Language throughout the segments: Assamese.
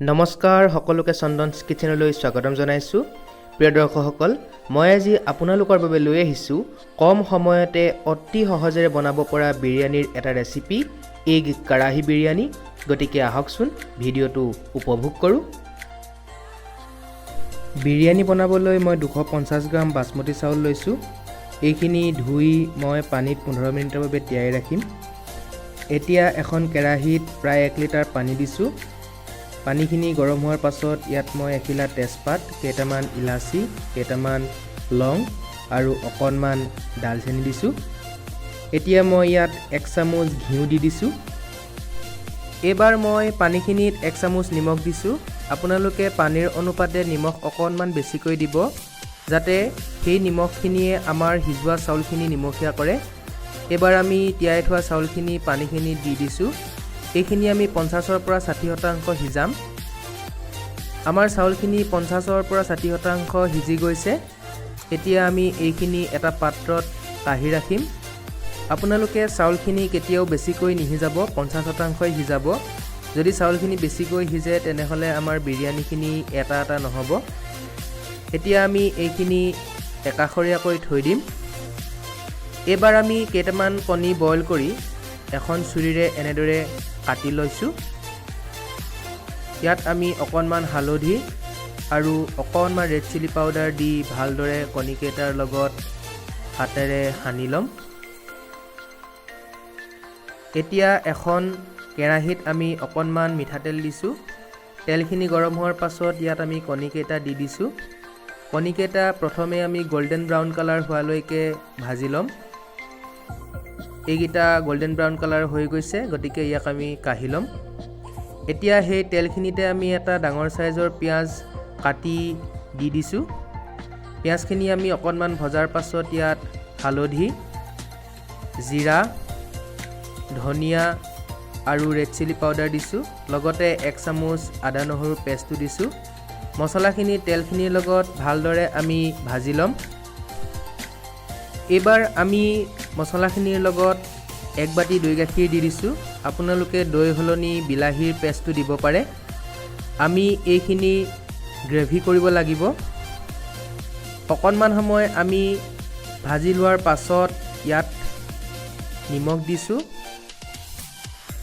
নমস্কাৰ সকলোকে চন্দনছ কিচেনলৈ স্বাগতম জনাইছোঁ। প্ৰিয় দৰ্শকসকল, মই আজি আপোনালোকৰ বাবে লৈ আহিছোঁ কম সময়তে অতি সহজেৰে বনাব পৰা বিৰিয়ানীৰ এটা ৰেচিপি, এগ কাৰাহী বিৰিয়ানী। গতিকে আহকচোন ভিডিঅ'টো উপভোগ কৰোঁ। বিৰিয়ানী বনাবলৈ মই 250 গ্ৰাম বাসমতি চাউল লৈছোঁ। এইখিনি ধুই মই পানীত 15 মিনিটৰ বাবে তিয়াই ৰাখিম। এতিয়া এখন কেৰাহীত প্ৰায় 1 লিটাৰ পানী দিছোঁ। পানীখিনি গৰম হোৱাৰ পাছত ইয়াত মই এখিলা তেজপাত, কেইটামান ইলাচি, কেইটামান লং আৰু অকণমান ডালচেনি দিছোঁ। এতিয়া মই ইয়াত 1 চামুচ ঘিউ দি দিছোঁ। এইবাৰ মই পানীখিনিত 1 চামুচ নিমখ দিছোঁ। আপোনালোকে পানীৰ অনুপাতে নিমখ অকণমান বেছিকৈ দিব, যাতে সেই নিমখখিনিয়ে আমাৰ সিজোৱা চাউলখিনি নিমখীয়া কৰে। এইবাৰ আমি তিয়াই থোৱা চাউলখিনি পানীখিনি দি দিছোঁ। এইখিনি আমি 50ৰ পৰা 60% সিজাম। আমাৰ চাউলখিনি 50ৰ পৰা 60% সিজি গৈছে। এতিয়া আমি এইখিনি এটা পাত্ৰত কাঢ়ি ৰাখিম। আপোনালোকে চাউলখিনি কেতিয়াও বেছিকৈ নিসিজাব, 50%ই সিজাব। যদি চাউলখিনি বেছিকৈ সিজে তেনেহ'লে আমাৰ বিৰিয়ানীখিনি এটা নহ'ব। এতিয়া আমি এইখিনি একাষৰীয়াকৈ থৈ দিম। এইবাৰ আমি কেইটামান কণী বইল কৰি এখন চুৰিৰে এনেদৰে কাটি লৈছোঁ। ইয়াত আমি অকণমান হালধি আৰু অকণমান ৰেড চিলি পাউডাৰ দি ভালদৰে কণীকেইটাৰ লগত হাতেৰে সানি ল'ম। এতিয়া এখন কেৰাহীত আমি অকণমান মিঠাতেল দিছোঁ। তেলখিনি গৰম হোৱাৰ পাছত ইয়াত আমি কণীকেইটা দি দিছোঁ। কণীকেইটা প্ৰথমে আমি গল্ডেন ব্ৰাউন কালাৰ হোৱালৈকে ভাজি ল'ম। এইকেইটা গল্ডেন ব্ৰাউন কালাৰ হৈ গৈছে, গতিকে ইয়াক আমি কাঢ়ি ল'ম। এতিয়া সেই তেলখিনিতে আমি এটা ডাঙৰ চাইজৰ পিঁয়াজ কাটি দি দিছোঁ। পিঁয়াজখিনি আমি অকণমান ভজাৰ পাছত ইয়াত হালধি, জিৰা, ধনিয়া আৰু ৰেড চিলি পাউডাৰ দিছোঁ। লগতে 1 চামুচ আদা নহৰু পেষ্টটো দিছোঁ। মছলাখিনি তেলখিনিৰ লগত ভালদৰে আমি ভাজি ল'ম। এইবাৰ আমি মছলাখিনিৰ লগত 1 বাটি দৈ গাখীৰ দি দিছোঁ। আপোনালোকে দৈ সলনি বিলাহীৰ পেষ্টটো দিব পাৰে। আমি এইখিনি গ্ৰেভি কৰিব লাগিব। অকণমান সময় আমি ভাজি লোৱাৰ পাছত ইয়াত নিমখ দিছোঁ।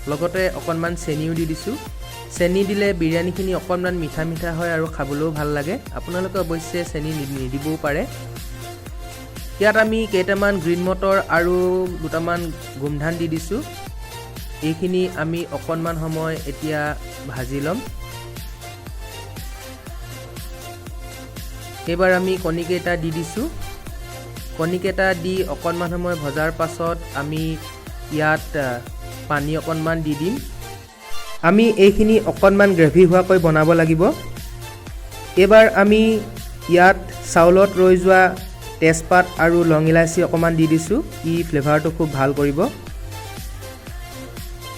লগতে অকণমান চেনিও দি দিছোঁ। চেনি দিলে বিৰিয়ানীখিনি অকণমান মিঠা মিঠা হয় আৰু খাবলৈও ভাল লাগে। আপোনালোকে অৱশ্যে চেনি নিদিবও পাৰে। ইয়াত আমি কেইটামান গ্ৰীণ মটৰ আৰু দুটামান গোমধান দি দিছোঁ। এইখিনি আমি অকণমান সময় এতিয়া ভাজি ল'ম। এইবাৰ আমি কণীকেইটা দি দিছোঁ। কণীকেইটা দি অকণমান সময় ভজাৰ পাছত আমি ইয়াত পানী অকণমান দি দিম। আমি এইখিনি অকণমান গ্ৰেভি হোৱাকৈ বনাব লাগিব। এইবাৰ আমি ইয়াত চাউলত ৰৈ যোৱা তেজপাত আৰু লং ইলাচি অকণমান দি দিছোঁ। ই ফ্লেভাৰটো খুব ভাল কৰিব।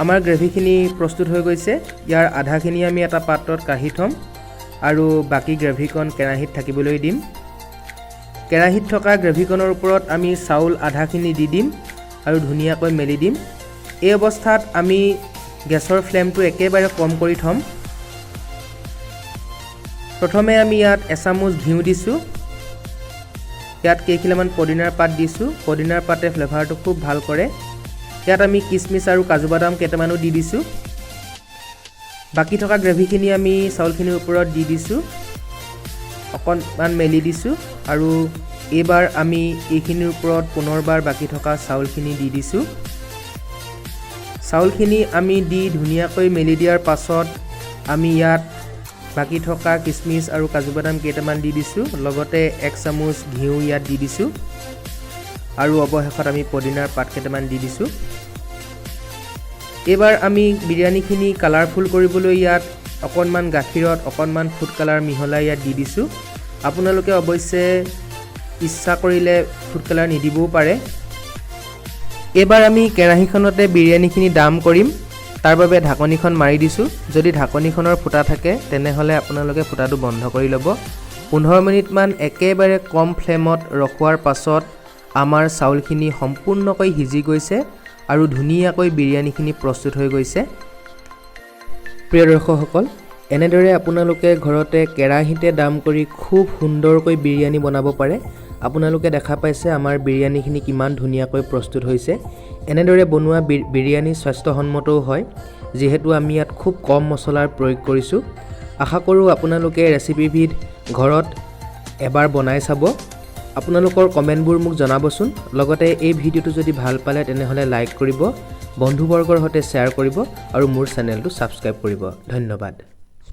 আমাৰ গ্ৰেভিখিনি প্ৰস্তুত হৈ গৈছে। ইয়াৰ আধাখিনি আমি এটা পাত্ৰত কাঢ়ি থ'ম আৰু বাকী গ্ৰেভিকণ কেৰাহীত থাকিবলৈ দিম। কেৰাহীত থকা গ্ৰেভিকণৰ ওপৰত আমি চাউল আধাখিনি দি দিম আৰু ধুনীয়াকৈ মেলি দিম। এই অৱস্থাত আমি গেছৰ ফ্লেমটো একেবাৰে কম কৰি থ'ম। প্ৰথমে আমি ইয়াত 1 চামুচ ঘিউ দিছোঁ। ইয়াত কেইখিলামান পদিনাৰ পাত দিছোঁ। পদিনাৰ পাতে ফ্লেভাৰটো খুব ভাল কৰে। ইয়াত আমি কিচমিচ আৰু কাজু বাদাম কেইটামানো দি দিছোঁ। বাকী থকা গ্ৰেভিখিনি আমি চাউলখিনিৰ ওপৰত দি দিছোঁ, অকণমান মেলি দিছোঁ আৰু এইবাৰ আমি এইখিনিৰ ওপৰত পুনৰবাৰ বাকী থকা চাউলখিনি দি দিছোঁ। চাউলখিনি আমি দি ধুনীয়াকৈ মেলি দিয়াৰ পাছত আমি ইয়াত বাকী থকা কিচমিচ আৰু কাজু বাদাম কেইটামান দি দিছোঁ। লগতে 1 চামুচ ঘিউ ইয়াত দি দিছোঁ আৰু অৱশেষত আমি পদিনাৰ পাত কেইটামান দি দিছোঁ। এইবাৰ আমি বিৰিয়ানীখিনি কালাৰফুল কৰিবলৈ ইয়াত অকণমান গাখীৰত অকণমান ফুড কালাৰ মিহলাই ইয়াত দি দিছোঁ। আপোনালোকে অৱশ্যে ইচ্ছা কৰিলে ফুড কালাৰ নিদিবও পাৰে। এইবাৰ আমি কেৰাহীখনতে বিৰিয়ানীখিনি দাম কৰিম। তাৰ বাবে ঢাকনিখন মাৰি দিছোঁ। যদি ঢাকনিখনৰ ফুটা থাকে তেনেহ'লে আপোনালোকে ফুটাটো বন্ধ কৰি ল'ব। 15 মিনিটমান একেবাৰে কম ফ্লেমত ৰখোৱাৰ পাছত আমাৰ চাউলখিনি সম্পূৰ্ণকৈ সিজি গৈছে আৰু ধুনীয়াকৈ বিৰিয়ানীখিনি প্ৰস্তুত হৈ গৈছে। প্ৰিয় দৰ্শকসকল, এনেদৰে আপোনালোকে ঘৰতে কেৰাহীতে দাম কৰি খুব সুন্দৰকৈ বিৰিয়ানী বনাব পাৰে। আপোনালোকে দেখা পাইছে আমাৰ বিৰিয়ানীখিনি কিমান ধুনীয়াকৈ প্ৰস্তুত হৈছে। এনেদৰে বনোৱা বিৰিয়ানী স্বাস্থ্যসন্মতও হয়, যিহেতু আমি ইয়াত খুব কম মছলাৰ প্ৰয়োগ কৰিছোঁ। আশা কৰোঁ আপোনালোকে ৰেচিপিবিধ ঘৰত এবাৰ বনাই চাব। আপোনালোকৰ কমেণ্টবোৰ মোক জনাবচোন। লগতে এই ভিডিঅ'টো যদি ভাল পালে তেনেহ'লে লাইক কৰিব, বন্ধুবৰ্গৰ সৈতে শ্বেয়াৰ কৰিব আৰু মোৰ চেনেলটো ছাবস্ক্ৰাইব কৰিব। ধন্যবাদ।